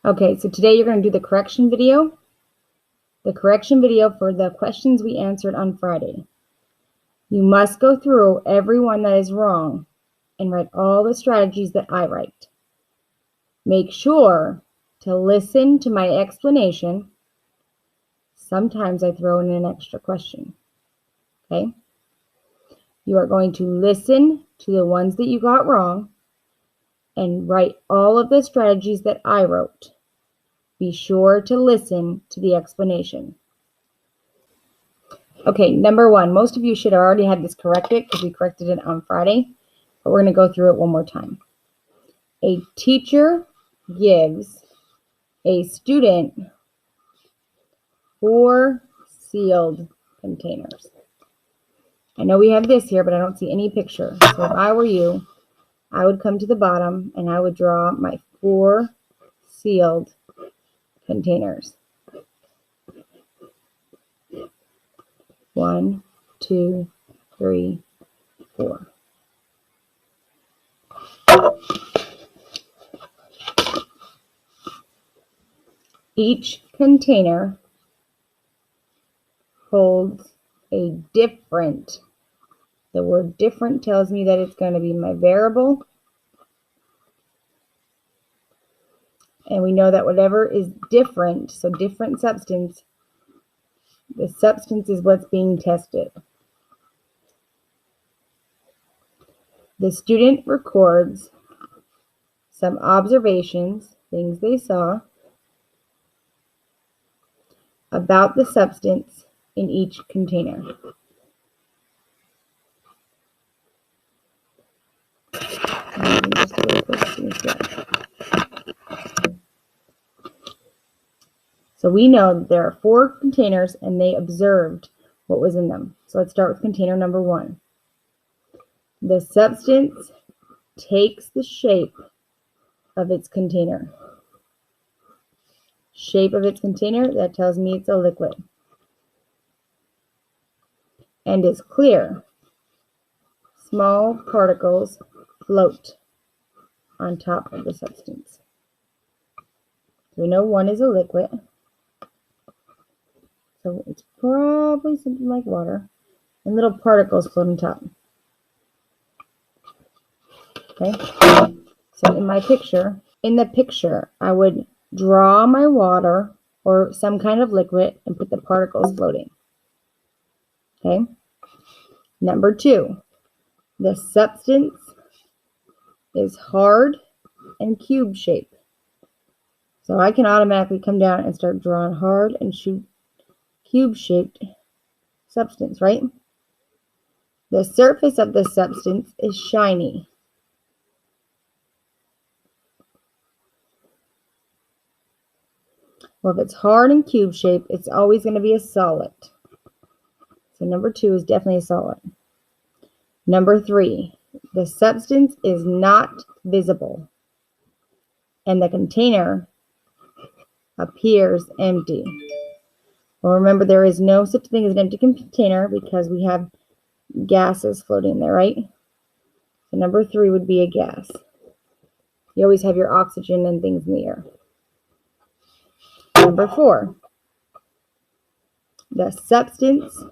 Okay, so today you're going to do the correction video for the questions we answered on Friday. You must go through every one that is wrong and write all the strategies that I write. Make sure to listen to my explanation. Sometimes I throw in an extra question. Okay? You are going to listen to the ones that you got wrong and write all of the strategies that I wrote. Be sure to listen to the explanation. Okay, number one, most of you should have already had this corrected because we corrected it on Friday, but we're going to go through it one more time. A teacher gives a student 4 sealed containers. I know we have this here, but I don't see any picture. So if I were you, I would come to the bottom and I would draw my 4 sealed containers. 1, 2, 3, 4. Each container holds a different. The word different tells me that it's going to be my variable. And we know that whatever is different, so different substance, the substance is what's being tested. The student records some observations, things they saw, about the substance in each container. So we know that there are 4 containers and they observed what was in them. So let's start with container number 1. The substance takes the shape of its container. Shape of its container, that tells me it's a liquid. And is clear. Small particles float on top of the substance. We know 1 is a liquid. So it's probably something like water. And little particles float on top. Okay? So in the picture, I would draw my water or some kind of liquid and put the particles floating. Okay? Number 2, the substance is hard and cube shaped. So I can automatically come down and start drawing hard and cube shaped substance, right? The surface of the substance is shiny. Well, if it's hard and cube shaped, it's always going to be a solid. So number 2 is definitely a solid. Number 3, the substance is not visible and the container appears empty. Well, remember, there is no such thing as an empty container because we have gases floating there, right? So number 3 would be a gas. You always have your oxygen and things in the air. Number 4, the substance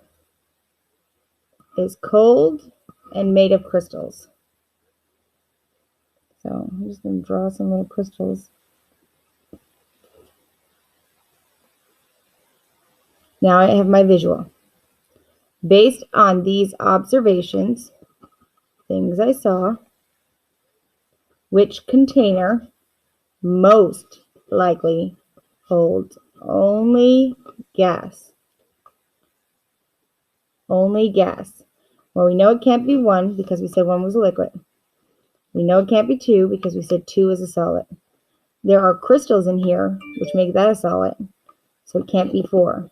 is cold and made of crystals. So I'm just going to draw some little crystals. Now I have my visual. Based on these observations, things I saw, which container most likely holds only gas? Only gas. Well, we know it can't be 1 because we said 1 was a liquid. We know it can't be 2 because we said 2 is a solid. There are crystals in here, which make that a solid, so it can't be 4.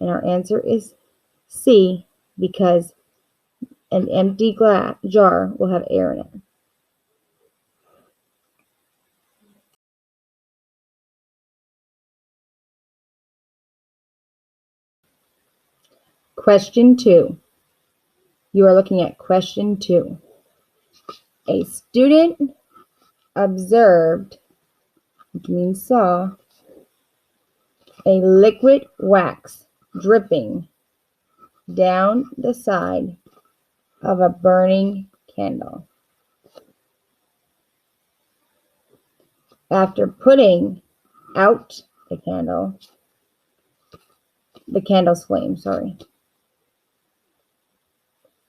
And our answer is C, because an empty jar will have air in it. Question 2. You are looking at question 2. A student observed which means saw, a liquid wax dripping down the side of a burning candle. After putting out the candle's flame,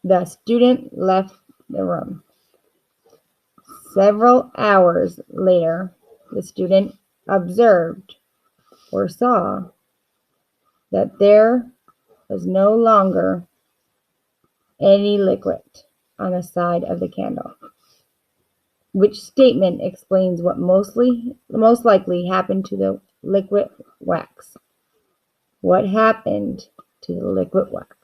the student left the room. Several hours later, the student observed or saw that there was no longer any liquid on the side of the candle. Which statement explains what most likely happened to the liquid wax? What happened to the liquid wax?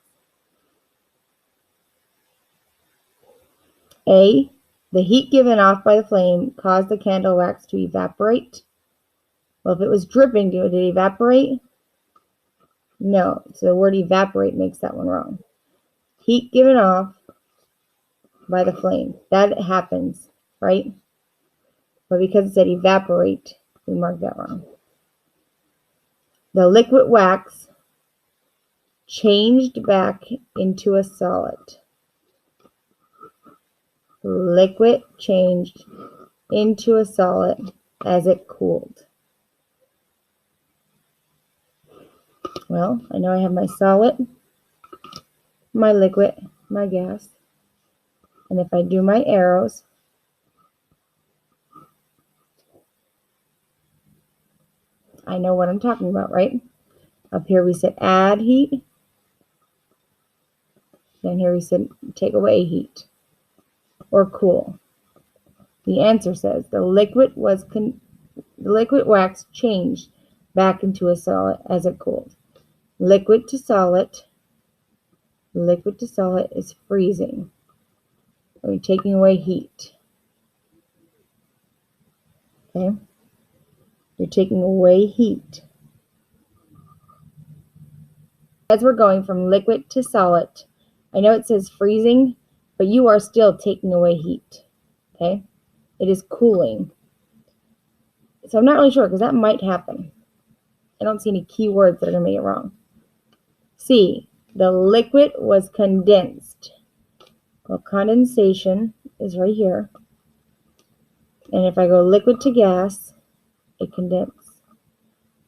A. The heat given off by the flame caused the candle wax to evaporate. Well, if it was dripping, did it evaporate? No. So the word evaporate makes that one wrong. Heat given off by the flame. That happens, right? But because it said evaporate, we marked that wrong. The liquid wax changed back into a solid. Liquid changed into a solid as it cooled. Well, I know I have my solid, my liquid, my gas. And if I do my arrows, I know what I'm talking about, right? Up here we said add heat. Then here we said take away heat or cool. The answer says the liquid wax changed back into a solid as it cooled. Liquid to solid is freezing. We're taking away heat. Okay? You're taking away heat. As we're going from liquid to solid, I know it says freezing, but you are still taking away heat. Okay? It is cooling. So I'm not really sure because that might happen. I don't see any keywords that are going to make it wrong. C. The liquid was condensed. Well, condensation is right here. And if I go liquid to gas, it condensed.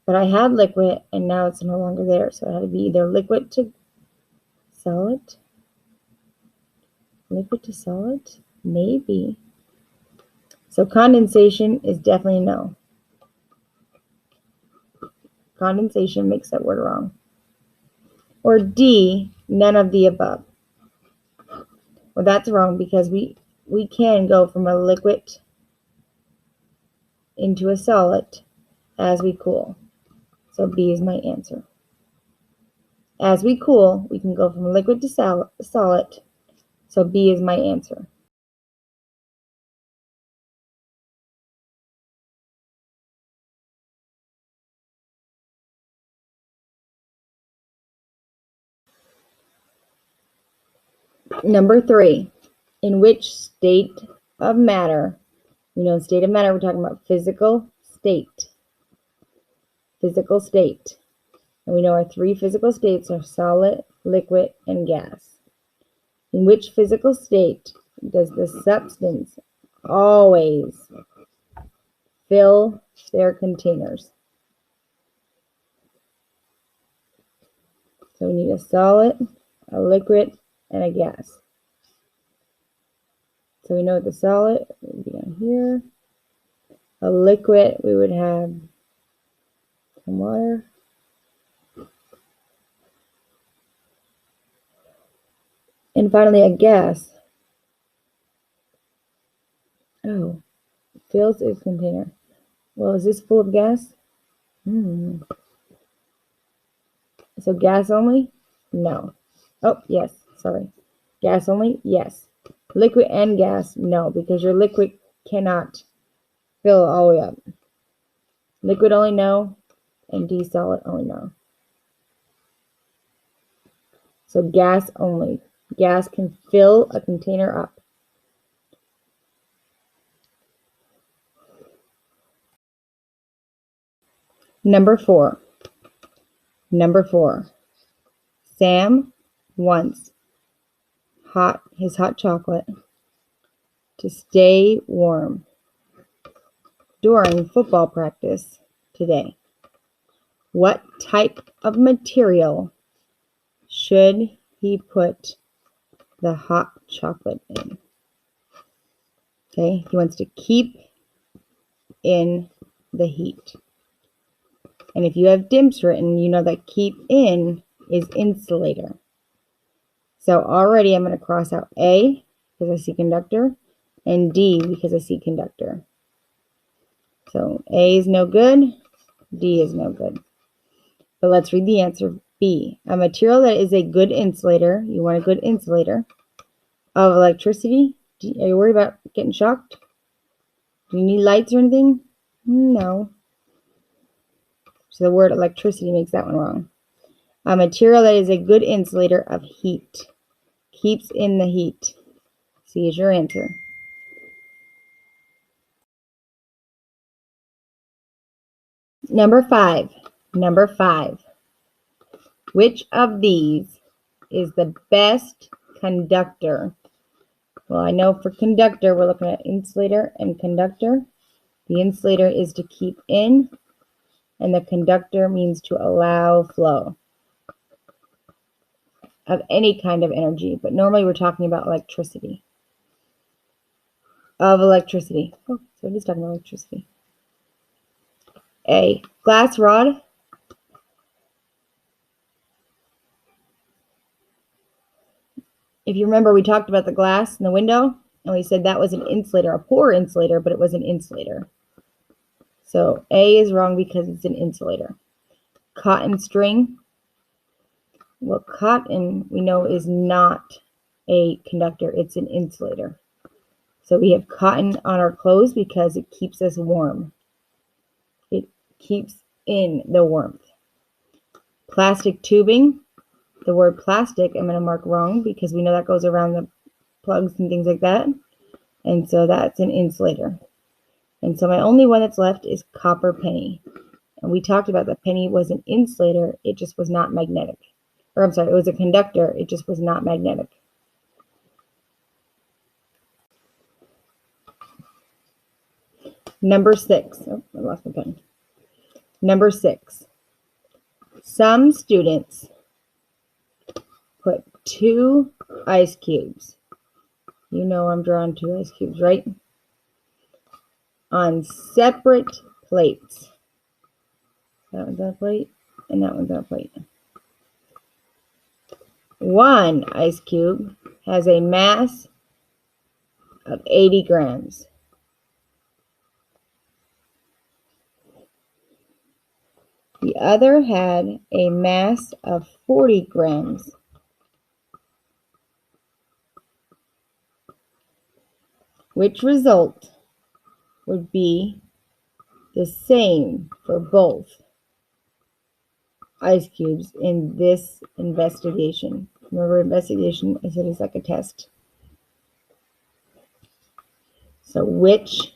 But I had liquid and now it's no longer there. So it had to be either liquid to solid. Liquid to solid? Maybe. So condensation is definitely no. Condensation makes that word wrong. Or D, none of the above. Well, that's wrong because we can go from a liquid into a solid as we cool. So B is my answer. As we cool, we can go from liquid to solid. So B is my answer. Number 3, in which state of matter, state of matter, we're talking about physical state. Physical state. And we know our 3 physical states are solid, liquid, and gas. In which physical state does the substance always fill their containers? So we need a solid, a liquid, and a gas. So we know the solid would be on here. A liquid, we would have some water. And finally, a gas. Oh, fills its container. Well, is this full of gas? So gas only? No. Oh, yes, sorry. Gas only? Yes. Liquid and gas? No, because your liquid cannot fill all the way up. Liquid only? No. And D solid only? No. So gas only. Gas can fill a container up. Number 4. Sam wants his hot chocolate to stay warm during football practice today. What type of material should he put the hot chocolate in? Okay, he wants to keep in the heat. And if you have DIMPS written, you know that keep in is insulator. So already I'm going to cross out A because I see conductor and D because I see conductor. So A is no good, D is no good. But let's read the answer. B, a material that is a good insulator. You want a good insulator of electricity. Are you worried about getting shocked? Do you need lights or anything? No. So the word electricity makes that one wrong. A material that is a good insulator of heat. Keeps in the heat. C is your answer. Number 5. Which of these is the best conductor? Well, I know for conductor, we're looking at insulator and conductor. The insulator is to keep in, and the conductor means to allow flow of any kind of energy, but normally we're talking about electricity. Of electricity. Oh, so it is talking about electricity. A, glass rod. If you remember, we talked about the glass in the window, and we said that was an insulator, a poor insulator, but it was an insulator. So A is wrong because it's an insulator. Cotton string. Well, cotton, we know, is not a conductor. It's an insulator. So we have cotton on our clothes because it keeps us warm. It keeps in the warmth. Plastic tubing. The word plastic, I'm going to mark wrong because we know that goes around the plugs and things like that. And so that's an insulator. And so my only one that's left is copper penny. And we talked about the penny was an insulator. It just was not magnetic. Or I'm sorry, it was a conductor. It just was not magnetic. Number 6. Oh, I lost my pen. Number 6. Some students put 2 ice cubes. You know I'm drawing 2 ice cubes, right? On separate plates. That one's on a plate, and that one's on a plate. One ice cube has a mass of 80 grams. The other had a mass of 40 grams. Which result would be the same for both ice cubes in this investigation? Remember, investigation, I said it's like a test. So which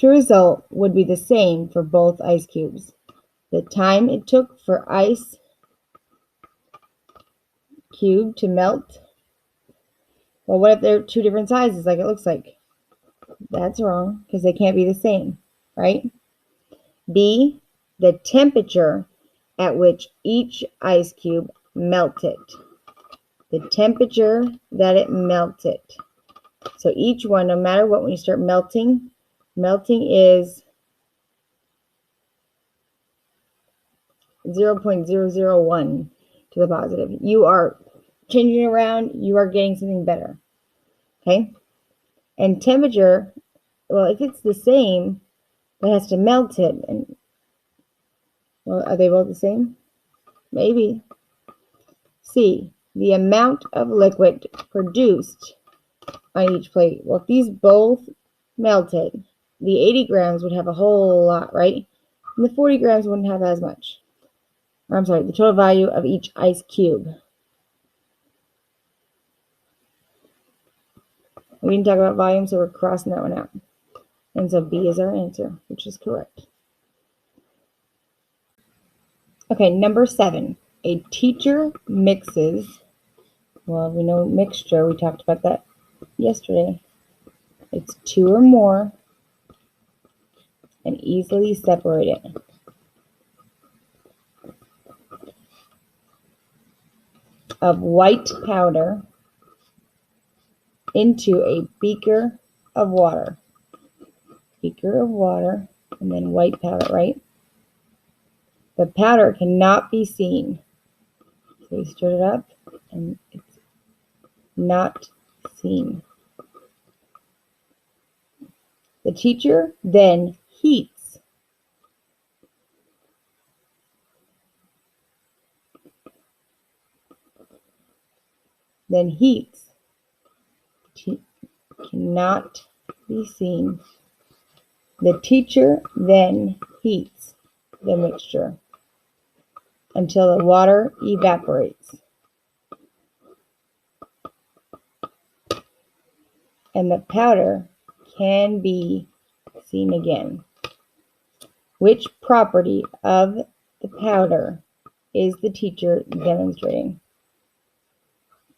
result would be the same for both ice cubes? The time it took for ice cube to melt. Well, what if they're 2 different sizes like it looks like? That's wrong because they can't be the same, right? B, the temperature at which each ice cube melted. The temperature that it melted. So each one, no matter what, when you start melting is 0.001 to the positive. You are changing around, you are getting something better. Okay? And temperature, well, if it's the same, it has to melt it. And well, are they both the same? Maybe. C, the amount of liquid produced on each plate. Well, if these both melted, the 80 grams would have a whole lot, right? And the 40 grams wouldn't have as much. Or, I'm sorry, the total value of each ice cube. We didn't talk about volume, so we're crossing that one out. And so B is our answer, which is correct. Okay, number 7. A teacher mixes, well, we know mixture, we talked about that yesterday. It's 2 or more and easily separated. Of white powder into a beaker of water. Beaker of water and then white powder, right? The powder cannot be seen. So we stir it up and it's not seen. The teacher then heats. Cannot be seen. The teacher then heats the mixture until the water evaporates and the powder can be seen again. Which property of the powder is the teacher demonstrating?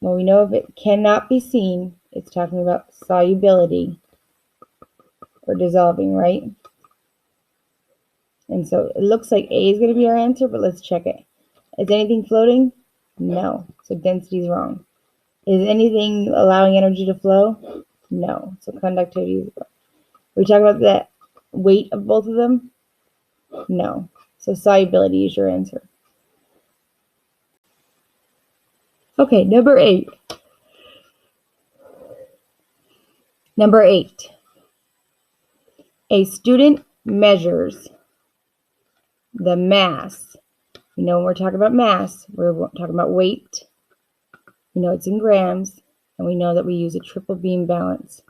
Well, we know if it cannot be seen, it's talking about solubility or dissolving, right? And so it looks like A is going to be our answer, but let's check it. Is anything floating? No. So density is wrong. Is anything allowing energy to flow? No. So conductivity is wrong. We talk about the weight of both of them? No. So solubility is your answer. Okay, number 8. Number 8. A student measures the mass. You know, when we're talking about mass, we're talking about weight. We know it's in grams, and we know that we use a triple beam balance.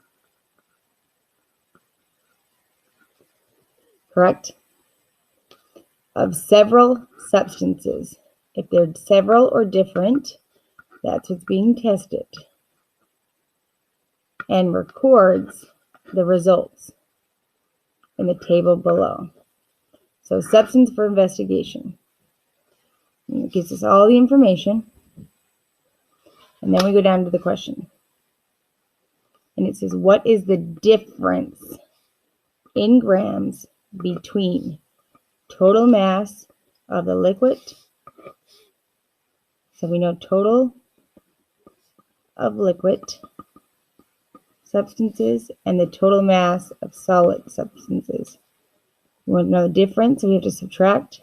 Correct? Of several substances. If they're several or different, that's what's being tested. And records the results in the table below. So substance for investigation. And it gives us all the information. And then we go down to the question. And it says, what is the difference in grams between total mass of the liquid? So we know total of liquid substances and the total mass of solid substances. We want to know the difference, so we have to subtract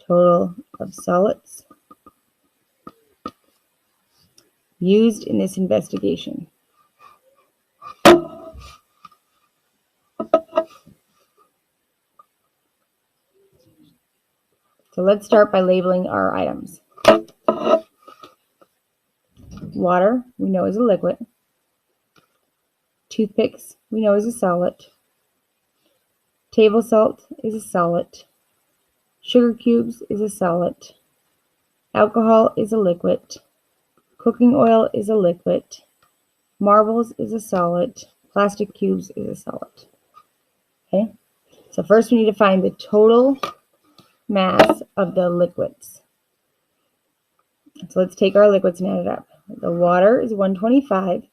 total of solids used in this investigation. So let's start by labeling our items. Water, we know is a liquid. Toothpicks, we know is a solid. Table salt is a solid. Sugar cubes is a solid. Alcohol is a liquid. Cooking oil is a liquid. Marbles is a solid. Plastic cubes is a solid. Okay, so first we need to find the total mass of the liquids. So let's take our liquids and add it up. The water is 125. So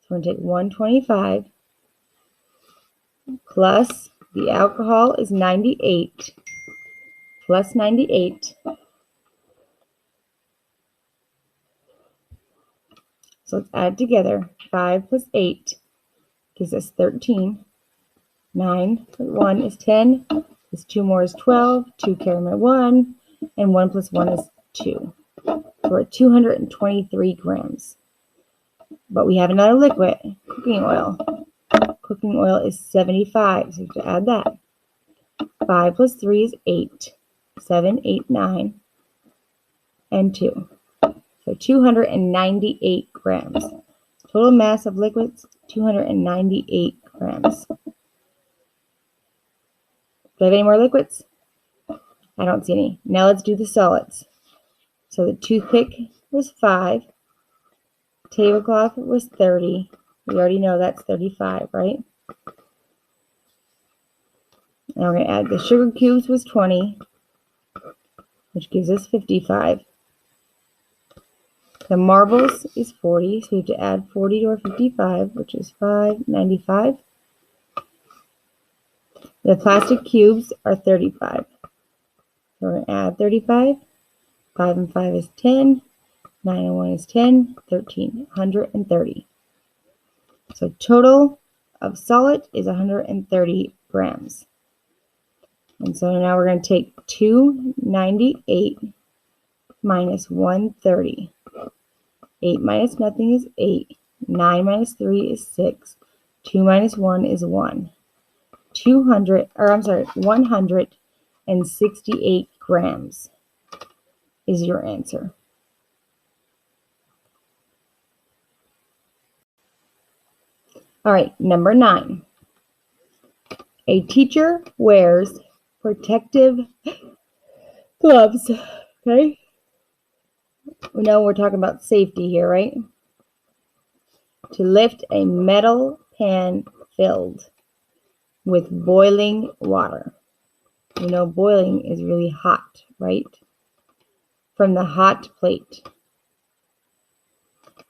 we're going to take 125 plus the alcohol is 98 plus 98. So let's add together. 5 plus 8 gives us 13. 9 plus 1 is 10. Plus 2 more is 12. 2 carry my 1. And 1 plus 1 is 2. So we're at 223 grams. But we have another liquid, cooking oil. Cooking oil is 75, so we have to add that. 5 plus 3 is 8. 7, 8, 9, and 2. So 298 grams. Total mass of liquids, 298 grams. Do I have any more liquids? I don't see any. Now let's do the solids. So the toothpick was 5. Tablecloth was 30. We already know that's 35, right? Now we're going to add the sugar cubes was 20, which gives us 55. The marbles is 40, so we have to add 40 to our 55, which is 595. The plastic cubes are 35. So we're going to add 35. 5 and 5 is 10. 9 and 1 is 10. 130. So total of solid is 130 grams. And so now we're going to take 298 minus 130. 8 minus nothing is 8. 9 minus 3 is 6. 2 minus 1 is 1. 168 grams is your answer. All right, number 9. A teacher wears protective gloves. Okay? We know we're talking about safety here, right? To lift a metal pan filled with boiling water. You know boiling is really hot, right? From the hot plate.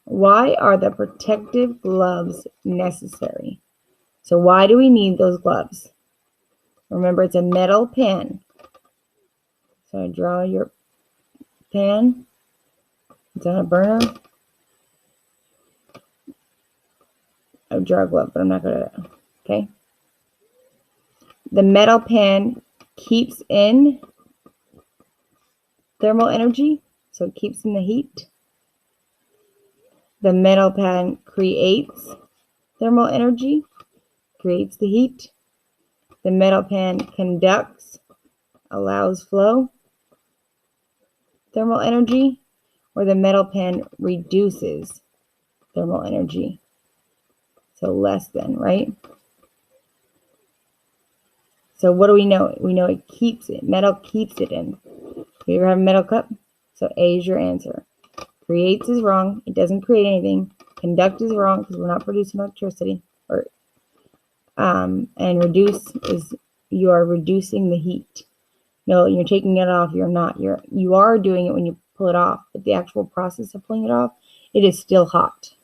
Why are the protective gloves necessary? So why do we need those gloves? Remember, it's a metal pan. So I draw your pan. It's on a burner. I would draw a glove, but I'm not going to. Okay. The metal pan keeps in thermal energy, so it keeps in the heat. The metal pan creates thermal energy, creates the heat. The metal pan conducts, allows flow, thermal energy, or the metal pan reduces thermal energy. So less than, right? So what do we know? We know it keeps it. Metal keeps it in. You ever have a metal cup? So A is your answer. Creates is wrong. It doesn't create anything. Conduct is wrong because we're not producing electricity. And reduce is you are reducing the heat. No, you're taking it off. You're not. You are doing it when you pull it off, but the actual process of pulling it off, it is still hot.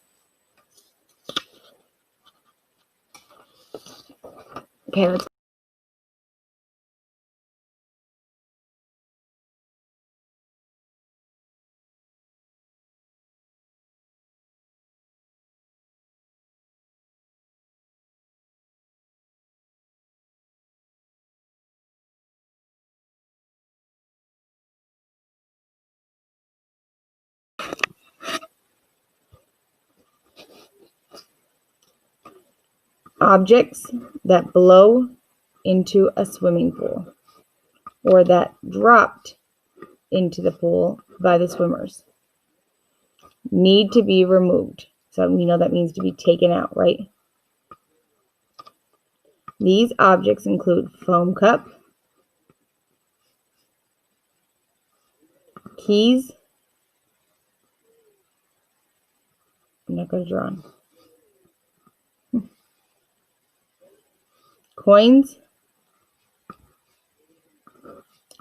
Okay, let's. Objects that blow into a swimming pool or that dropped into the pool by the swimmers need to be removed. So we know that means to be taken out, right? These objects include foam cup, keys. I'm not going to draw on. Coins.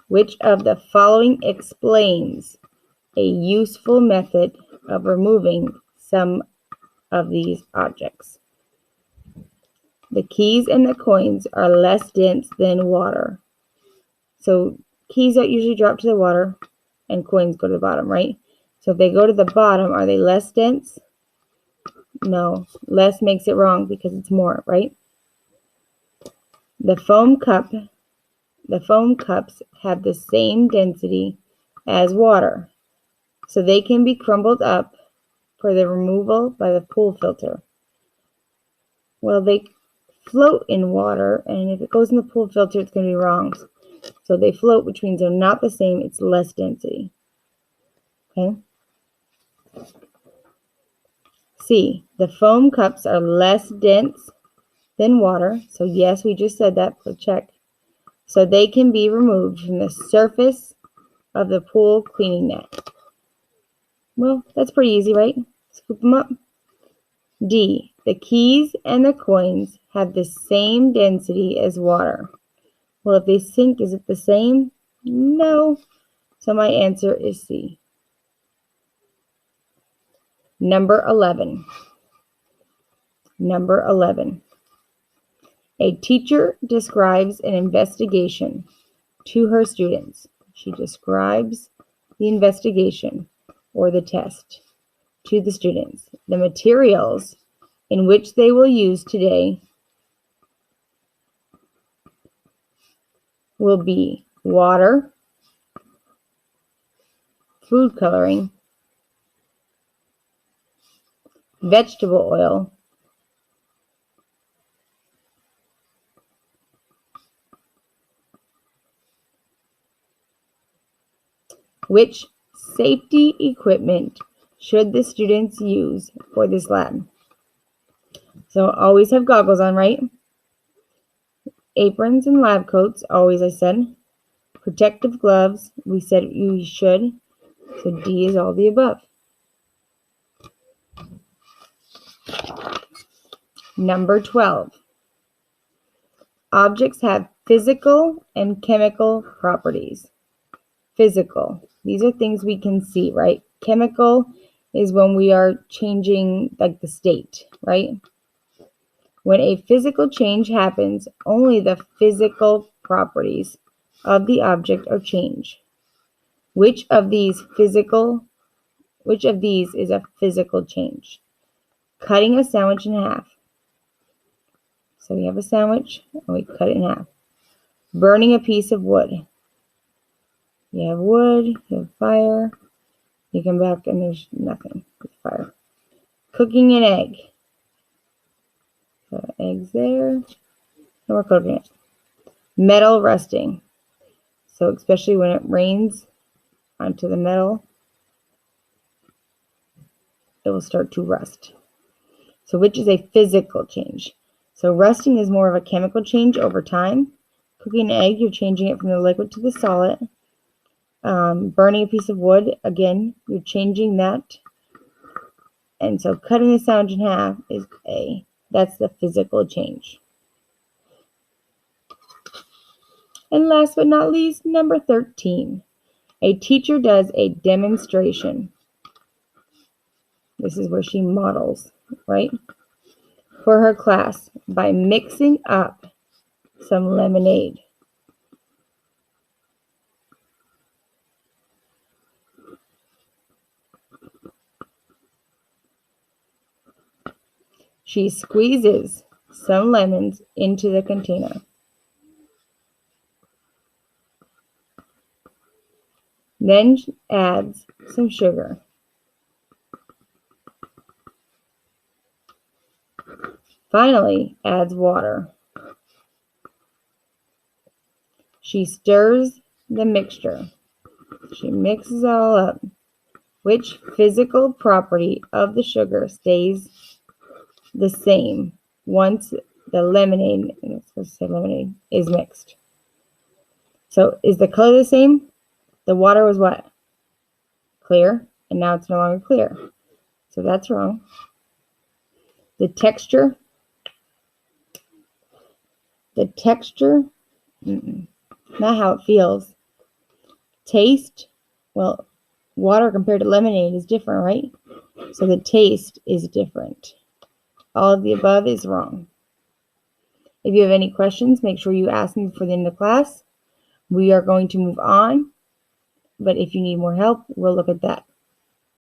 Which of the following explains a useful method of removing some of these objects? The keys and the coins are less dense than water. So keys don't usually drop to the water and coins go to the bottom, right? So if they go to the bottom, are they less dense? No, less makes it wrong because it's more, right? The foam cups have the same density as water, so they can be crumbled up for the removal by the pool filter. Well, they float in water, and if it goes in the pool filter, it's going to be wrong. So they float, which means they're not the same. It's less density. Okay. C. The foam cups are less dense than water. So yes, we just said that, so check. So they can be removed from the surface of the pool cleaning net. Well, that's pretty easy, right? Scoop them up. D. The keys and the coins have the same density as water. Well, if they sink, is it the same? No. So my answer is C. Number 11. Number 11. A teacher describes an investigation to her students. She describes the investigation or the test to the students. The materials in which they will use today will be water, food coloring, vegetable oil, which safety equipment should the students use for this lab? So always have goggles on, right? Aprons and lab coats, always I said. Protective gloves, we said you should. So D is all the above. Number 12. Objects have physical and chemical properties. Physical. These are things we can see, right? Chemical is when we are changing like the state, right? When a physical change happens, only the physical properties of the object are changed. Which of these is a physical change? Cutting a sandwich in half. So we have a sandwich and we cut it in half. Burning a piece of wood. You have wood, you have fire. You come back and there's nothing with fire. Cooking an egg. So eggs there, and we're cooking it. Metal rusting. So especially when it rains onto the metal, it will start to rust. So which is a physical change? So rusting is more of a chemical change over time. Cooking an egg, you're changing it from the liquid to the solid. Burning a piece of wood, again, you're changing that. And so cutting the sandwich in half is A. That's the physical change. And last but not least, number 13. A teacher does a demonstration. This is where she models, right? For her class by mixing up some lemonade. She squeezes some lemons into the container. Then adds some sugar. Finally, adds water. She stirs the mixture. She mixes it all up. Which physical property of the sugar stays the same once the lemonade, I'm supposed to say lemonade, is mixed? So is the color the same? The water was what? Clear, and now it's no longer clear. So that's wrong. The texture, not how it feels. Taste, well, water compared to lemonade is different, right? So the taste is different. All of the above is wrong. If you have any questions, make sure you ask me before the end of class. We are going to move on, but if you need more help, we'll look at that.